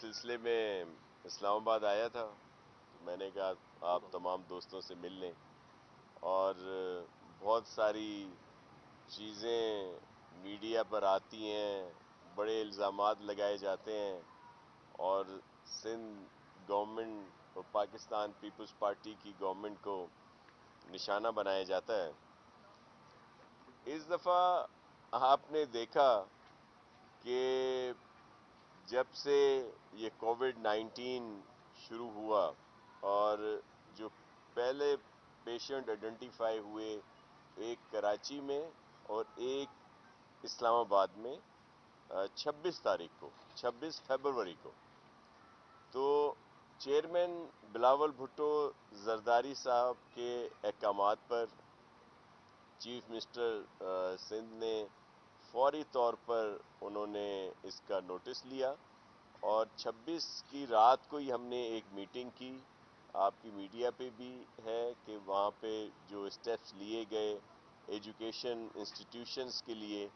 سلسلے میں اسلام آباد آیا تھا تو میں نے کہا آپ تمام دوستوں سے مل لیں، اور بہت ساری چیزیں میڈیا پر آتی ہیں، بڑے الزامات لگائے جاتے ہیں، اور سندھ گورنمنٹ اور پاکستان پیپلز پارٹی کی گورنمنٹ کو نشانہ بنایا جاتا ہے۔ اس دفعہ آپ نے دیکھا کہ جب سے یہ کووڈ-19 شروع ہوا اور جو پہلے پیشنٹ آئیڈینٹیفائی ہوئے، ایک کراچی میں اور ایک اسلام آباد میں 26 فیبروری کو، تو چیئرمین بلاول بھٹو زرداری صاحب کے احکامات پر چیف منسٹر سندھ نے فوری طور پر انہوں نے اس کا نوٹس لیا، اور 26 کی رات کو ہی ہم نے ایک میٹنگ کی۔ آپ کی میڈیا پہ بھی ہے کہ وہاں پہ جو اسٹیپس لیے گئے ایجوکیشن انسٹیٹیوشنز کے لیے،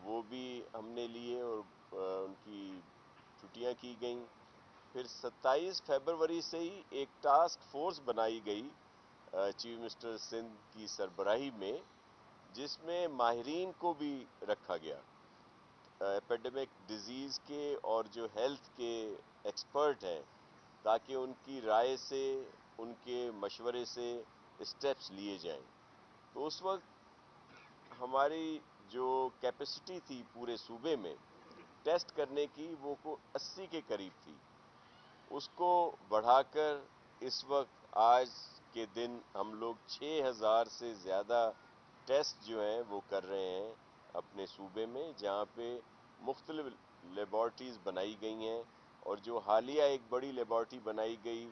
وہ بھی ہم نے لیے، اور ان کی چھٹیاں کی گئیں۔ پھر 27 فیبروری سے ہی ایک ٹاسک فورس بنائی گئی چیف منسٹر سندھ کی سربراہی میں، جس میں ماہرین کو بھی رکھا گیا، ایپیڈیمک ڈیزیز کے اور جو ہیلتھ کے ایکسپرٹ ہیں، تاکہ ان کی رائے سے، ان کے مشورے سے اسٹیپس لیے جائیں۔ تو اس وقت ہماری جو کیپیسٹی تھی پورے صوبے میں ٹیسٹ کرنے کی، وہ 80 کے قریب تھی۔ اس کو بڑھا کر اس وقت آج کے دن ہم لوگ 6000 سے زیادہ ٹیسٹ جو ہیں وہ کر رہے ہیں اپنے صوبے میں، جہاں پہ مختلف لیبارٹریز بنائی گئی ہیں، اور جو حالیہ ایک بڑی لیبارٹری بنائی گئی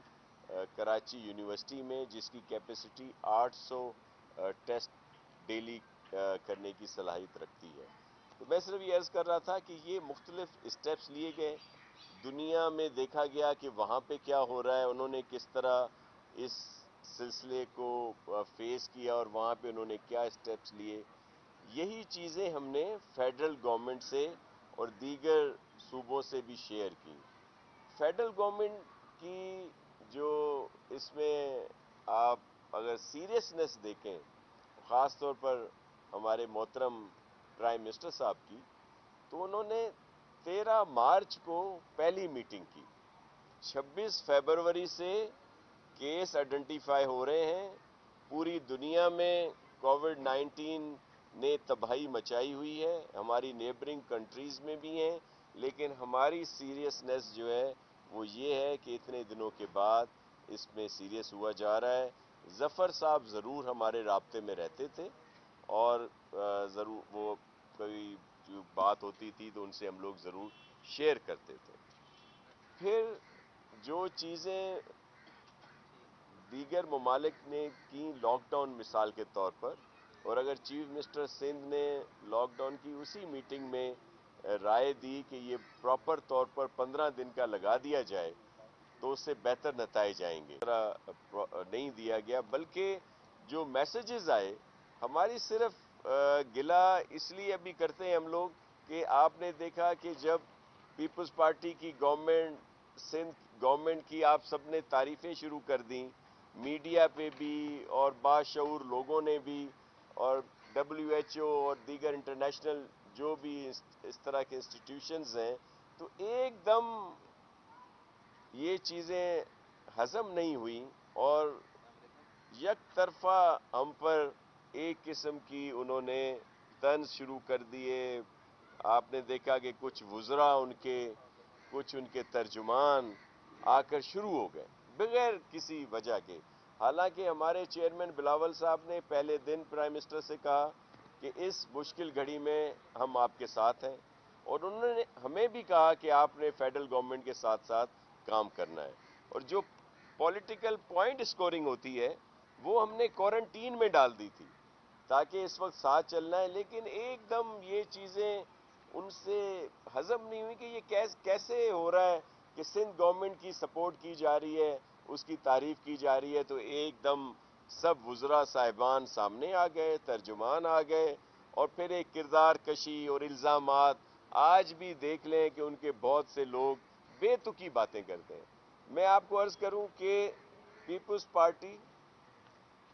کراچی یونیورسٹی میں، جس کی کیپیسٹی 800 ٹیسٹ ڈیلی کرنے کی صلاحیت رکھتی ہے۔ تو میں صرف یہ عرض کر رہا تھا کہ یہ مختلف اسٹیپس لیے گئے، دنیا میں دیکھا گیا کہ وہاں پہ کیا ہو رہا ہے، انہوں نے کس طرح اس سلسلے کو فیس کیا، اور وہاں پہ انہوں نے کیا اسٹیپس لیے۔ یہی چیزیں ہم نے فیڈرل گورنمنٹ سے اور دیگر صوبوں سے بھی شیئر کی۔ فیڈرل گورنمنٹ کی جو اس میں آپ اگر سیریسنس دیکھیں، خاص طور پر ہمارے محترم پرائم منسٹر صاحب کی، تو انہوں نے 13 مارچ کو پہلی میٹنگ کی۔ 26 فیبروری سے کیس آئیڈینٹیفائی ہو رہے ہیں، پوری دنیا میں کووڈ-19 نے تباہی مچائی ہوئی ہے، ہماری نیبرنگ کنٹریز میں بھی ہیں، لیکن ہماری سیریسنس جو ہے وہ یہ ہے کہ اتنے دنوں کے بعد اس میں سیریس ہوا جا رہا ہے۔ ظفر صاحب ضرور ہمارے رابطے میں رہتے تھے، اور ضرور وہ کوئی جو بات ہوتی تھی تو ان سے ہم لوگ ضرور شیئر کرتے تھے۔ پھر جو چیزیں دیگر ممالک نے کی لاک ڈاؤن مثال کے طور پر، اور اگر چیف منسٹر سندھ نے لاک ڈاؤن کی اسی میٹنگ میں رائے دی کہ یہ پراپر طور پر 15 دن کا لگا دیا جائے تو اس سے بہتر نتائج آئیں گے، نہیں دیا گیا، بلکہ جو میسیجز آئے، ہماری صرف گلہ اس لیے ابھی کرتے ہیں ہم لوگ کہ آپ نے دیکھا کہ جب پیپلز پارٹی کی گورنمنٹ، سندھ گورنمنٹ کی آپ سب نے تعریفیں شروع کر دیں، میڈیا پہ بھی اور باشعور لوگوں نے بھی، اور WHO اور دیگر انٹرنیشنل جو بھی اس طرح کے انسٹیٹیوشنز ہیں، تو ایک دم یہ چیزیں ہضم نہیں ہوئیں، اور یک طرفہ ہم پر ایک قسم کی انہوں نے طنز شروع کر دیے۔ آپ نے دیکھا کہ کچھ وزراء کچھ ان کے ترجمان آ کر شروع ہو گئے بغیر کسی وجہ کے، حالانکہ ہمارے چیئرمین بلاول صاحب نے پہلے دن پرائم منسٹر سے کہا کہ اس مشکل گھڑی میں ہم آپ کے ساتھ ہیں، اور انہوں نے ہمیں بھی کہا کہ آپ نے فیڈرل گورنمنٹ کے ساتھ ساتھ کام کرنا ہے، اور جو پولیٹیکل پوائنٹ اسکورنگ ہوتی ہے وہ ہم نے کوارنٹین میں ڈال دی تھی تاکہ اس وقت ساتھ چلنا ہے، لیکن ایک دم یہ چیزیں ان سے ہضم نہیں ہوئی کہ یہ کیسے ہو رہا ہے کہ سندھ گورنمنٹ کی سپورٹ کی جا رہی ہے، اس کی تعریف کی جا رہی ہے، تو ایک دم سب وزراء صاحبان سامنے آ گئے، ترجمان آ گئے، اور پھر ایک کردار کشی اور الزامات۔ آج بھی دیکھ لیں کہ ان کے بہت سے لوگ بے تکی باتیں کرتے ہیں۔ میں آپ کو عرض کروں کہ پیپلز پارٹی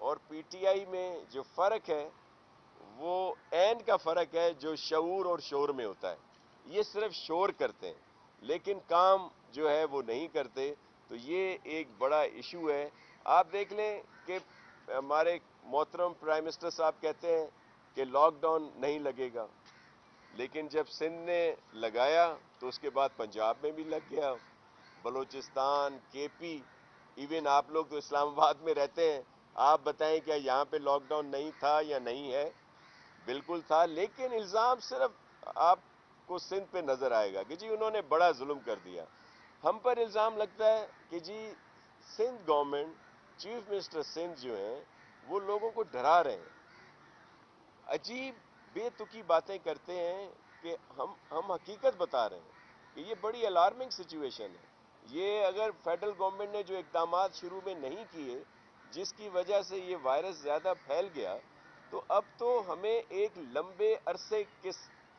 اور پی ٹی آئی میں جو فرق ہے وہ عین کا فرق ہے جو شعور اور شور میں ہوتا ہے۔ یہ صرف شور کرتے ہیں لیکن کام جو ہے وہ نہیں کرتے، تو یہ ایک بڑا ایشو ہے۔ آپ دیکھ لیں کہ ہمارے محترم پرائم منسٹر صاحب کہتے ہیں کہ لاک ڈاؤن نہیں لگے گا، لیکن جب سندھ نے لگایا تو اس کے بعد پنجاب میں بھی لگ گیا، بلوچستان، کے پی، ایون آپ لوگ تو اسلام آباد میں رہتے ہیں، آپ بتائیں کیا یہاں پہ لاک ڈاؤن نہیں تھا یا نہیں ہے؟ بالکل تھا، لیکن الزام صرف آپ کو سندھ پہ نظر آئے گا کہ جی انہوں نے بڑا ظلم کر دیا۔ ہم پر الزام لگتا ہے کہ جی Sindh government, chief minister Sindh جو ہیں وہ لوگوں کو ڈرا رہے ہیں، عجیب بے تکی باتیں کرتے ہیں کہ ہم حقیقت بتا رہے ہیں کہ یہ بڑی الارمنگ سچویشن ہے۔ یہ اگر فیڈرل گورنمنٹ نے جو اقدامات شروع میں نہیں کیے جس کی وجہ سے یہ وائرس زیادہ پھیل گیا، تو اب تو ہمیں ایک لمبے عرصے کے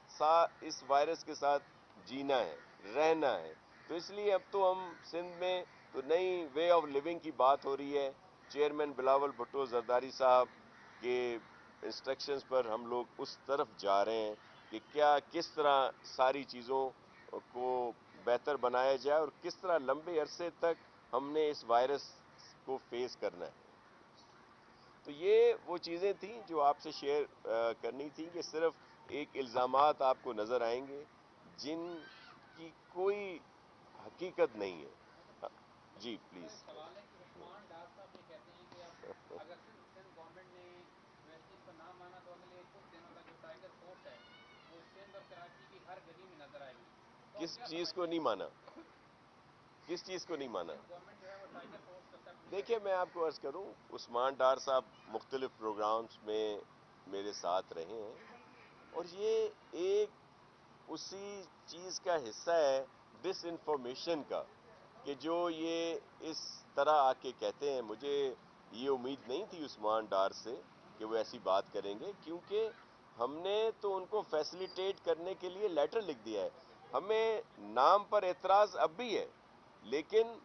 ساتھ اس وائرس کے ساتھ جینا ہے، رہنا ہے۔ تو اس لیے اب تو ہم سندھ میں تو نئی وے آف لیونگ کی بات ہو رہی ہے۔ چیئرمین بلاول بھٹو زرداری صاحب کے انسٹرکشنز پر ہم لوگ اس طرف جا رہے ہیں کہ کس طرح ساری چیزوں کو بہتر بنایا جائے اور کس طرح لمبے عرصے تک ہم نے اس وائرس کو فیس کرنا ہے۔ تو یہ وہ چیزیں تھیں جو آپ سے شیئر کرنی تھی کہ صرف ایک الزامات آپ کو نظر آئیں گے جن کی کوئی حقیقت نہیں ہے۔ جی پلیز۔ سوال ہے کہ عثمان ڈار صاحب یہ کہتے ہیں کہ اب اگر سندھ گورنمنٹ نے یونیورسٹیز پر نہ مانا تو اگلے کچھ دنوں تک جو ٹائیگر فورس ہے وہ سندھ اور کراچی کی ہر گلی میں نظر آئے گی۔ کس چیز کو نہیں مانا؟ کس چیز کو نہیں مانا؟ گورنمنٹ جو ہے وہ ٹائیگر فورس کا سب دیکھیے میں آپ کو عرض کروں، عثمان ڈار صاحب مختلف پروگرامز میں میرے ساتھ رہے ہیں اور یہ ایک اسی چیز کا حصہ ہے ڈس انفارمیشن کا کہ جو یہ اس طرح آ کے کہتے ہیں۔ مجھے یہ امید نہیں تھی عثمان ڈار سے کہ وہ ایسی بات کریں گے، کیونکہ ہم نے تو ان کو فیسیلیٹیٹ کرنے کے لیے لیٹر لکھ دیا ہے۔ ہمیں نام پر اعتراض اب بھی ہے، لیکن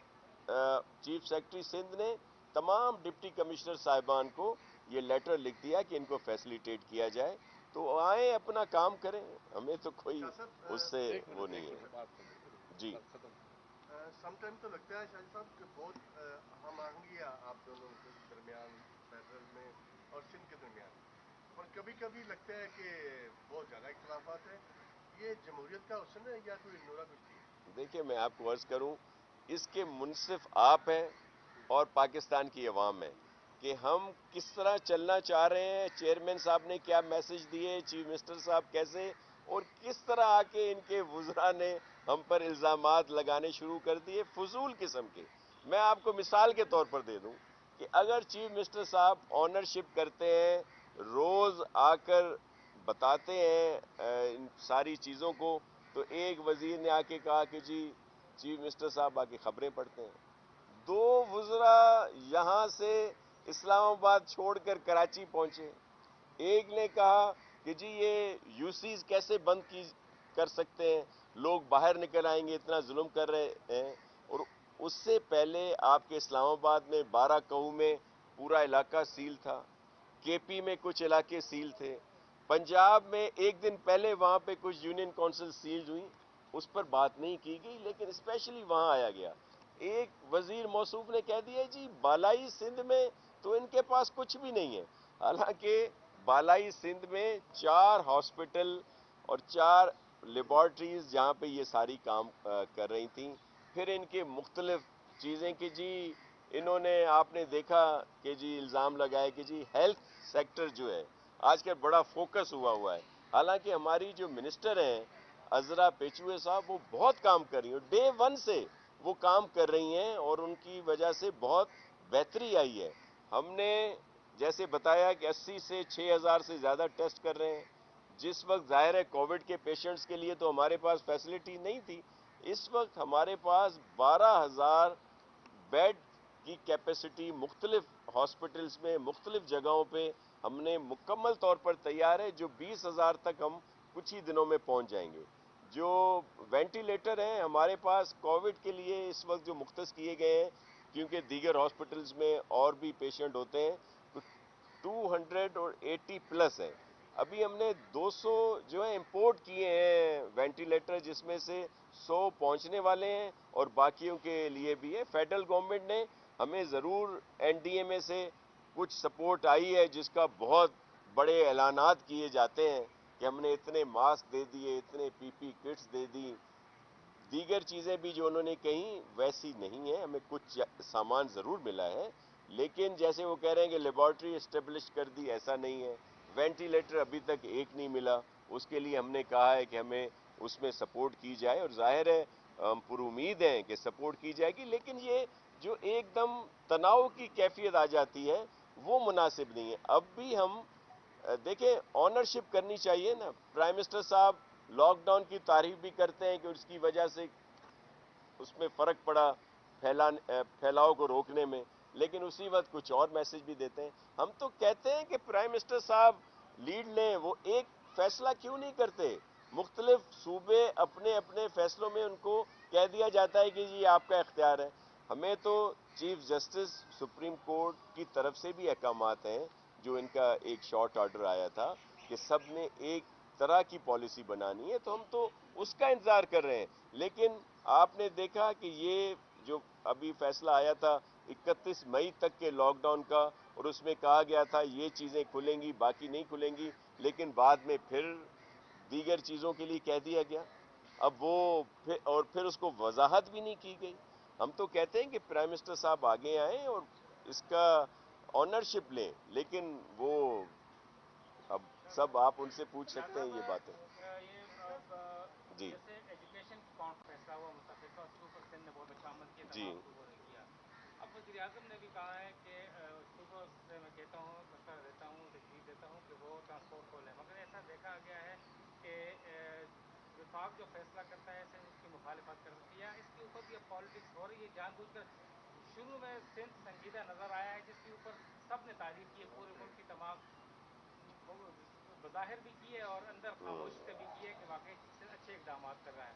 چیف سیکرٹری سندھ نے تمام ڈپٹی کمشنر صاحبان کو یہ لیٹر لکھ دیا کہ ان کو فیسیلیٹیٹ کیا جائے، تو آئیں اپنا کام کریں، ہمیں تو کوئی اس سے وہ نہیں ہے۔ جی سم ٹائم تو لگتا ہے شاہد صاحب کہ بہت ہم آہنگی ہے آپ دونوں کے درمیان، فیڈرل میں اور سندھ کے درمیان، اور کبھی کبھی لگتا ہے کہ بہت زیادہ اختلافات ہیں۔ یہ جمہوریت کا حسن ہے یا کوئی نورا کشتی ہے؟ دیکھیں میں آپ کو عرض کروں، اس کے منصف آپ ہیں اور پاکستان کی عوام ہے کہ ہم کس طرح چلنا چاہ رہے ہیں، چیئرمین صاحب نے کیا میسج دیے، چیف منسٹر صاحب کیسے، اور کس طرح آ کے ان کے وزراء نے ہم پر الزامات لگانے شروع کر دیے فضول قسم کے۔ میں آپ کو مثال کے طور پر دے دوں کہ اگر چیف منسٹر صاحب آنرشپ کرتے ہیں، روز آ کر بتاتے ہیں ان ساری چیزوں کو، تو ایک وزیر نے آ کے کہا کہ جی چیف منسٹر صاحب آ کے خبریں پڑھتے ہیں۔ دو وزراء یہاں سے اسلام آباد چھوڑ کر کراچی پہنچے، ایک نے کہا کہ جی یہ یوسیز کیسے بند کر سکتے ہیں، لوگ باہر نکل آئیں گے، اتنا ظلم کر رہے ہیں، اور اس سے پہلے آپ کے اسلام آباد میں 12 کہو میں پورا علاقہ سیل تھا، کے پی میں کچھ علاقے سیل تھے، پنجاب میں ایک دن پہلے وہاں پہ کچھ یونین کونسل سیلڈ ہوئی، اس پر بات نہیں کی گئی، لیکن اسپیشلی وہاں آیا گیا۔ ایک وزیر موصوف نے کہہ دیا جی بالائی سندھ میں تو ان کے پاس کچھ بھی نہیں ہے، حالانکہ بالائی سندھ میں 4 ہاسپٹل اور 4 لیبارٹریز جہاں پہ یہ ساری کام کر رہی تھیں۔ پھر ان کے مختلف چیزیں کہ جی انہوں نے، آپ نے دیکھا کہ جی الزام لگائے کہ جی ہیلتھ سیکٹر جو ہے آج کل بڑا فوکس ہوا ہے، حالانکہ ہماری جو منسٹر ہیں عذرا پیچوے صاحب وہ بہت کام کر رہی ہیں، ڈے 1 سے وہ کام کر رہی ہیں اور ان کی وجہ سے بہت بہتری آئی ہے۔ ہم نے جیسے بتایا کہ 80 سے 6,000 سے زیادہ ٹیسٹ کر رہے ہیں، جس وقت ظاہر ہے کووڈ کے پیشنٹس کے لیے تو ہمارے پاس فیسلٹی نہیں تھی، اس وقت ہمارے پاس 12,000 بیڈ کی کیپیسٹی مختلف ہاسپٹلز میں مختلف جگہوں پہ ہم نے مکمل طور پر تیار ہے، جو 20,000 تک ہم کچھ ہی دنوں میں پہنچ جائیں گے۔ جو وینٹیلیٹر ہیں ہمارے پاس کووڈ کے لیے اس وقت جو مختص کیے گئے ہیں، کیونکہ دیگر ہاسپٹلز میں اور بھی پیشنٹ ہوتے ہیں، تو 280 پلس ہیں. ابھی ہم نے 200 جو ہے امپورٹ کیے ہیں وینٹیلیٹر، جس میں سے 100 پہنچنے والے ہیں اور باقیوں کے لیے بھی ہے. فیڈرل گورنمنٹ نے ہمیں ضرور این ڈی ایم اے سے کچھ سپورٹ آئی ہے، جس کا بہت بڑے اعلانات کیے جاتے ہیں کہ ہم نے اتنے ماسک دے دیے، اتنے پی پی کٹس دے دی. دیگر چیزیں بھی جو انہوں نے کہیں ویسی نہیں ہیں. ہمیں کچھ سامان ضرور ملا ہے، لیکن جیسے وہ کہہ رہے ہیں کہ لیبارٹری اسٹیبلش کر دی، ایسا نہیں ہے. وینٹیلیٹر ابھی تک ایک نہیں ملا. اس کے لیے ہم نے کہا ہے کہ ہمیں اس میں سپورٹ کی جائے، اور ظاہر ہے ہم پر امید ہیں کہ سپورٹ کی جائے گی. لیکن یہ جو ایک دم تناؤ کی کیفیت آ جاتی ہے وہ مناسب نہیں ہے. اب بھی ہم دیکھیں آنرشپ کرنی چاہیے نا. پرائم منسٹر صاحب لاک ڈاؤن کی تعریف بھی کرتے ہیں کہ اس کی وجہ سے اس میں فرق پڑا پھیلاؤ کو روکنے میں، لیکن اسی وقت کچھ اور میسج بھی دیتے ہیں. ہم تو کہتے ہیں کہ پرائم منسٹر صاحب لیڈ لیں، وہ ایک فیصلہ کیوں نہیں کرتے؟ مختلف صوبے اپنے اپنے فیصلوں میں ان کو کہہ دیا جاتا ہے کہ جی آپ کا اختیار ہے. ہمیں تو چیف جسٹس سپریم کورٹ کی طرف سے بھی احکامات ہیں، جو ان کا ایک شارٹ آرڈر آیا تھا کہ سب نے ایک طرح کی پالیسی بنانی ہے، تو ہم تو اس کا انتظار کر رہے ہیں. لیکن آپ نے دیکھا کہ یہ جو ابھی فیصلہ آیا تھا 31 مئی تک کے لاک ڈاؤن کا، اور اس میں کہا گیا تھا یہ چیزیں کھلیں گی باقی نہیں کھلیں گی، لیکن بعد میں پھر دیگر چیزوں کے لیے کہہ دیا گیا. اب وہ پھر اس کو وضاحت بھی نہیں کی گئی. ہم تو کہتے ہیں کہ پرائم منسٹر صاحب آگے آئیں اور اس کا آنرشپ لیں، لیکن وہ اب سب آپ ان سے پوچھ سکتے ہیں یہ باتیں. جی جیسے ایجوکیشن فیصلہ ہوا متفقہ، اس کے اوپر سندھ نے بہت اچھا عمل کیا، جی تمام صوبوں نے کیا. اب وزیر اعظم نے بھی کہا ہے کہ صوبوں سے میں کہتا ہوں، مشورہ دیتا ہوں، تجویز دیتا ہوں کہ وہ ٹرانسپورٹ کھولیں، مگر ایسا دیکھا گیا ہے کہ وفاق جو فیصلہ کرتا ہے سندھ اس کی مخالفت کر سکتی ہے. اس کے اوپر بھی اب پالیٹکس ہو رہی ہے جان بوجھ کر. شروع میں سندھ سنجیدہ نظر آیا ہے، جس کے اوپر سب نے تعریف کی ہے، پورے ملک کی تمام بظاہر بھی کی ہے اور اندر خاموش سے بھی کی ہے کہ واقعی اچھے اقدامات کر رہا ہے.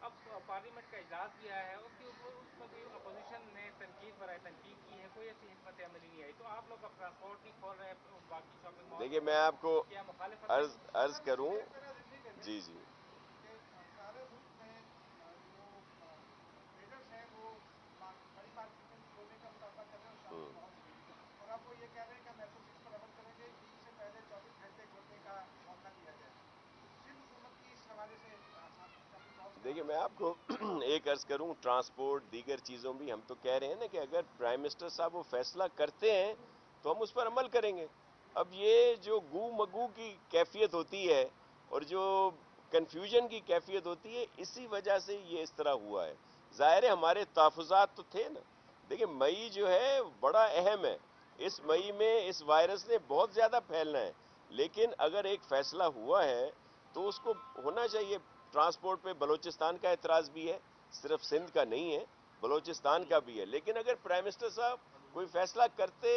اب پارلیمنٹ کا اجلاس بھی آیا ہے، اس کے اوپر اس میں بھی اپوزیشن نے تنقید برائے تنقید کی ہے، کوئی ایسی حکمت عملی نہیں آئی. تو آپ لوگ اب ٹرانسپورٹ نہیں کھول رہے، باقی شاپنگ مال دیکھیے میں آپ کو کیا مخالفت ہے؟ عرض کروں. جی جی سارے ملک میں جو ٹریڈرس ہیں وہ بڑی مارکیٹیں کھولنے کا مطالبہ کر رہے ہیں اور شاپنگ مالس بھی. اور اب وہ یہ کہہ رہے ہیں کہ ہم ایس او پیز پر عمل کریں گے، عید سے پہلے 24 گھنٹے کھولنے کا موقع دیا جائے. سندھ حکومت کی اس حوالے سے شاپنگ مالس. دیکھیے میں آپ کو ایک عرض کروں، ٹرانسپورٹ دیگر چیزوں بھی ہم تو کہہ رہے ہیں نا کہ اگر پرائم منسٹر صاحب وہ فیصلہ کرتے ہیں تو ہم اس پر عمل کریں گے. اب یہ جو گو مگو کی کیفیت ہوتی ہے اور جو کنفیوژن کی کیفیت ہوتی ہے، اسی وجہ سے یہ اس طرح ہوا ہے. ظاہر ہے ہمارے تحفظات تو تھے نا. دیکھیں مئی جو ہے بڑا اہم ہے. اس مئی میں اس وائرس نے بہت زیادہ پھیلنا ہے، لیکن اگر ایک فیصلہ ہوا ہے تو اس کو ہونا چاہیے. ٹرانسپورٹ پہ بلوچستان کا اعتراض بھی ہے، صرف سندھ کا نہیں ہے، بلوچستان کا بھی ہے. لیکن اگر پرائم منسٹر صاحب کوئی فیصلہ کرتے،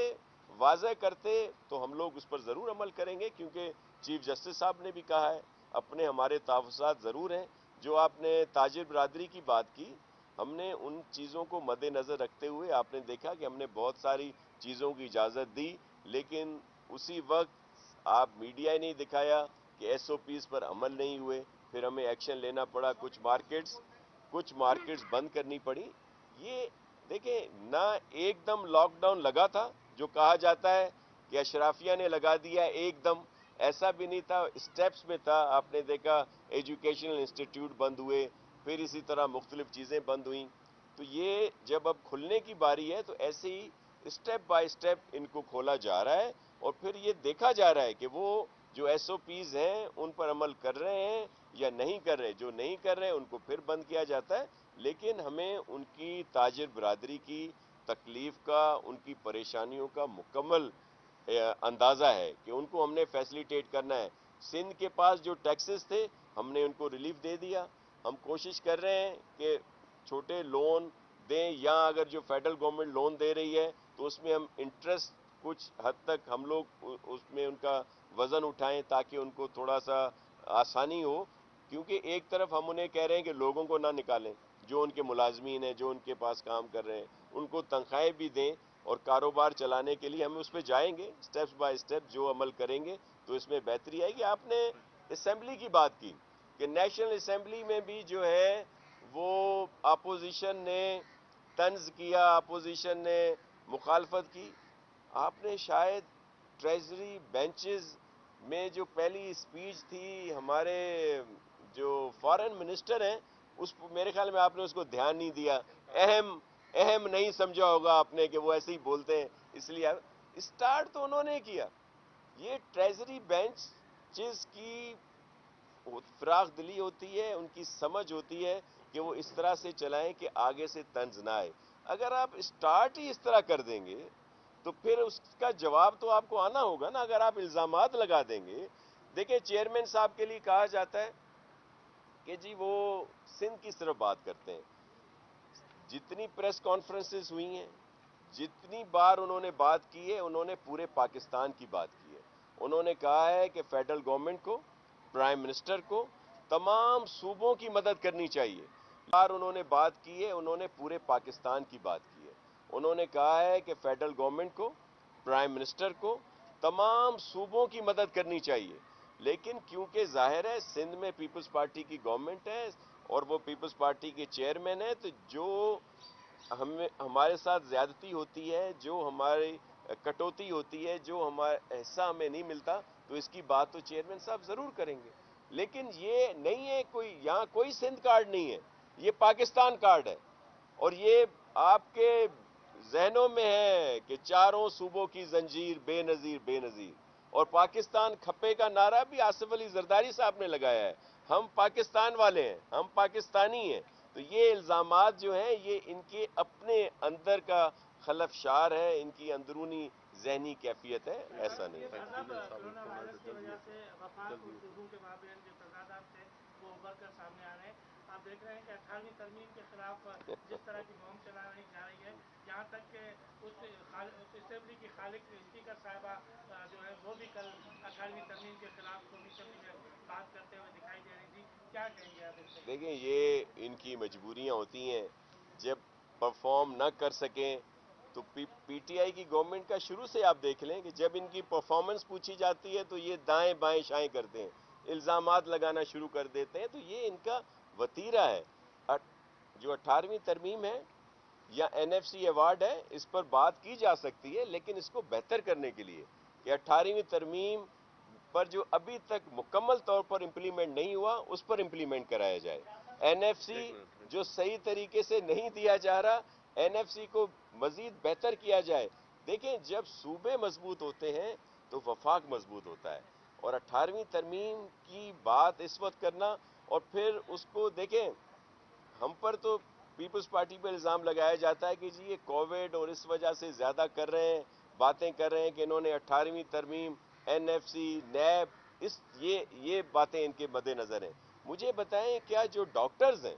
واضح کرتے، تو ہم لوگ اس پر ضرور عمل کریں گے، کیونکہ چیف جسٹس صاحب نے بھی کہا ہے. اپنے ہمارے تحفظات ضرور ہیں. جو آپ نے تاجر برادری کی بات کی، ہم نے ان چیزوں کو مد نظر رکھتے ہوئے آپ نے دیکھا کہ ہم نے بہت ساری چیزوں کی اجازت دی، لیکن اسی وقت آپ میڈیا ہی نہیں دکھایا کہ ایس او پیز پر عمل نہیں ہوئے. پھر ہمیں ایکشن لینا پڑا، کچھ مارکیٹس بند کرنی پڑی. یہ دیکھیں نہ ایک دم لاک ڈاؤن لگا تھا جو کہا جاتا ہے کہ اشرافیہ نے لگا دیا ایک دم، ایسا بھی نہیں تھا، اسٹیپس میں تھا. آپ نے دیکھا ایجوکیشنل انسٹیٹیوٹ بند ہوئے، پھر اسی طرح مختلف چیزیں بند ہوئیں. تو یہ جب اب کھلنے کی باری ہے تو ایسے ہی اسٹیپ بائی اسٹیپ ان کو کھولا جا رہا ہے، اور پھر یہ دیکھا جا رہا ہے کہ وہ جو ایس او پیز ہیں ان پر عمل کر رہے ہیں یا نہیں کر رہے. جو نہیں کر رہے ان کو پھر بند کیا جاتا ہے. لیکن ہمیں ان کی تاجر برادری کی تکلیف کا، ان کی پریشانیوں کا مکمل اندازہ ہے کہ ان کو ہم نے فیسیلیٹیٹ کرنا ہے. سندھ کے پاس جو ٹیکسز تھے ہم نے ان کو ریلیف دے دیا. ہم کوشش کر رہے ہیں کہ چھوٹے لون دیں، یا اگر جو فیڈرل گورنمنٹ لون دے رہی ہے تو اس میں ہم انٹرسٹ کچھ حد تک ہم لوگ اس میں ان کا وزن اٹھائیں تاکہ ان کو تھوڑا سا آسانی ہو. کیونکہ ایک طرف ہم انہیں کہہ رہے ہیں کہ لوگوں کو نہ نکالیں، جو ان کے ملازمین ہیں، جو ان کے پاس کام کر رہے ہیں، ان کو تنخواہیں بھی دیں، اور کاروبار چلانے کے لیے ہم اس پہ جائیں گے سٹیپس بائی سٹیپ، جو عمل کریں گے تو اس میں بہتری آئے گی۔ آپ نے اسمبلی کی بات کی کہ نیشنل اسمبلی میں بھی جو ہے وہ اپوزیشن نے طنز کیا، اپوزیشن نے مخالفت کی۔ آپ نے شاید ٹریجری بینچز میں جو پہلی اسپیچ تھی ہمارے جو فارن منسٹر ہیں، اس میرے خیال میں آپ نے اس کو دھیان نہیں دیا، اہم نہیں سمجھا ہوگا آپ نے کہ وہ ایسے ہی بولتے ہیں، اس لیے اسٹارٹ تو انہوں نے کیا۔ یہ ٹریجری بینچ جس کی فراخ دلی ہوتی ہے، ان کی سمجھ ہوتی ہے کہ وہ اس طرح سے چلائیں کہ آگے سے طنز نہ آئے۔ اگر آپ اسٹارٹ ہی اس طرح کر دیں گے تو پھر اس کا جواب تو آپ کو آنا ہوگا نا۔ اگر آپ الزامات لگا دیں گے، دیکھیں چیئرمین صاحب کے لیے کہا جاتا ہے کہ جی وہ سندھ کی طرف بات کرتے ہیں۔ جتنی پریس کانفرنسز ہوئی ہیں، جتنی بار انہوں نے بات کی ہے، انہوں نے پورے پاکستان کی بات کی ہے۔ انہوں نے کہا ہے کہ فیڈرل گورنمنٹ کو، پرائم منسٹر کو، تمام صوبوں کی مدد کرنی چاہیے۔ بار انہوں نے بات کی ہے، انہوں نے پورے پاکستان کی بات کی ہے۔ انہوں نے کہا ہے کہ فیڈرل گورنمنٹ کو، پرائم منسٹر کو، تمام صوبوں کی مدد کرنی چاہیے۔ لیکن کیونکہ ظاہر ہے سندھ میں پیپلز پارٹی کی گورنمنٹ ہے اور وہ پیپلز پارٹی کے چیئرمین ہیں، تو جو ہمارے ساتھ زیادتی ہوتی ہے، جو ہماری کٹوتی ہوتی ہے، جو ہمارا حصہ ہمیں نہیں ملتا، تو اس کی بات تو چیئرمین صاحب ضرور کریں گے۔ لیکن یہ نہیں ہے یہاں کوئی سندھ کارڈ نہیں ہے، یہ پاکستان کارڈ ہے، اور یہ آپ کے ذہنوں میں ہے کہ چاروں صوبوں کی زنجیر بے نظیر بے نظیر، اور پاکستان کھپے کا نعرہ بھی آصف علی زرداری صاحب نے لگایا ہے۔ ہم پاکستان والے ہیں، ہم پاکستانی ہیں۔ تو یہ الزامات جو ہیں یہ ان کے اپنے اندر کا خلف شار ہے، ان کی اندرونی ذہنی کیفیت ہے، ایسا نہیں ہے۔ کورونا وائرس کی وجہ سے وفاق اور صوبوں کے مابین جو تضادات تھے وہ ابھر کر سامنے آ رہے ہیں۔ آپ دیکھ رہے ہیں کہ 18ویں ترمیم کے خلاف جس طرح کی مہم چلائی جا رہی ہے، یہاں تک کہ اس اسمبلی کی خالق اسپیکر صاحبہ جو ہے وہ بھی کل 18ویں ترمیم کے خلاف قومی اسمبلی میں بات کرتے ہوئے دکھائی دے رہی تھی۔ کیا کہیں گے آپ اس سے؟ دیکھیں یہ ان کی مجبوریاں ہوتی ہیں، جب پرفارم نہ کر سکیں تو پی ٹی آئی کی گورنمنٹ کا شروع سے آپ دیکھ لیں کہ جب ان کی پرفارمنس پوچھی جاتی ہے تو یہ دائیں بائیں شائیں کرتے ہیں، الزامات لگانا شروع کر دیتے ہیں۔ تو یہ ان کا وتیرہ ہے۔ جو 18ویں ترمیم ہے یا این ایف سی ایوارڈ ہے، اس پر بات کی جا سکتی ہے، لیکن اس کو بہتر کرنے کے لیے کہ 18ویں ترمیم پر جو ابھی تک مکمل طور پر امپلیمنٹ نہیں ہوا اس پر امپلیمنٹ کرایا جائے۔ این ایف سی جو صحیح طریقے سے نہیں دیا جا رہا، این ایف سی کو مزید بہتر کیا جائے۔ دیکھیں جب صوبے مضبوط ہوتے ہیں تو وفاق مضبوط ہوتا ہے، اور 18ویں ترمیم کی بات اس وقت کرنا، اور پھر اس کو دیکھیں ہم پر تو پیپلز پارٹی پہ الزام لگایا جاتا ہے کہ جی یہ کووڈ اور اس وجہ سے زیادہ کر رہے ہیں، باتیں کر رہے ہیں کہ انہوں نے 18ویں ترمیم، این ایف سی، نیب، یہ باتیں ان کے مد نظر ہیں۔ مجھے بتائیں کیا جو ڈاکٹرز ہیں،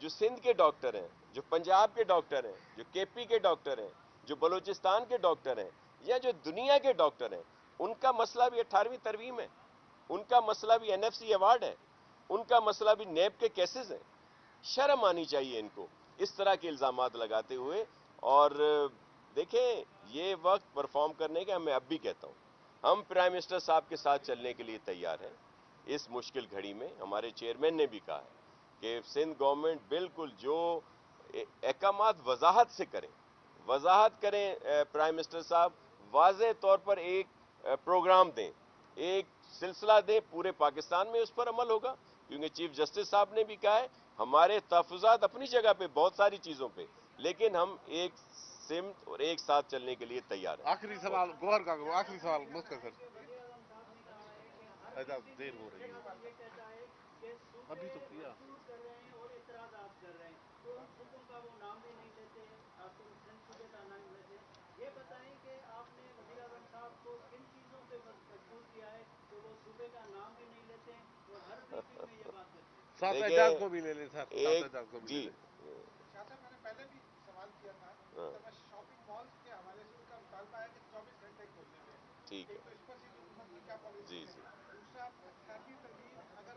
جو سندھ کے ڈاکٹر ہیں، جو پنجاب کے ڈاکٹر ہیں، جو کے پی کے ڈاکٹر ہیں، جو بلوچستان کے ڈاکٹر ہیں، یا جو دنیا کے ڈاکٹر ہیں، ان کا مسئلہ بھی 18ویں ترمیم ہے، ان کا مسئلہ بھی این ایف سی ایوارڈ ہے، ان کا مسئلہ بھی نیب کے کیسز ہیں؟ شرم آنی چاہیے ان کو اس طرح کے الزامات لگاتے ہوئے۔ اور دیکھیں یہ وقت پرفارم کرنے کا میں اب بھی کہتا ہوں، ہم پرائم منسٹر صاحب کے ساتھ چلنے کے لیے تیار ہیں اس مشکل گھڑی میں۔ ہمارے چیئرمین نے بھی کہا ہے کہ سندھ گورنمنٹ بالکل جو احکامات وضاحت سے کریں، وضاحت کریں، پرائم منسٹر صاحب واضح طور پر ایک پروگرام دیں، ایک سلسلہ دیں، پورے پاکستان میں اس پر عمل ہوگا، کیونکہ چیف جسٹس صاحب نے بھی کہا ہے ہمارے تحفظات اپنی جگہ پہ بہت ساری چیزوں پہ، لیکن ہم ایک سمت اور ایک ساتھ چلنے کے لیے تیار ہیں۔ آخری سوال گوہر کا، آخری سوال مختصر، دیر ہو رہی ہے ابھی تو کیا۔ یہ بتائیں کہ آپ نے وزیر اعظم صاحب کو کن چیزوں پہ مجبور کیا ہے کہ وہ صوبے کا نام بھی نہیں لیتے ہیں اور ہر بریفنگ میں یہ بات کرتے ہیں؟ ساتھ اعجاز کو بھی لے لیں، ساتھ اعجاز کو بھی لے لیں۔ شاہ صاحب میں نے پہلے بھی سوال کیا تھا، میں شاپنگ مالز کے حوالے سے ان کا مطالبہ ہے کہ 24 گھنٹے کھولنے میں، ٹھیک ہے ایک تو اس پر حکومت کی کیا پالیسی ہے؟ دوسرا 18ویں ترمیم اگر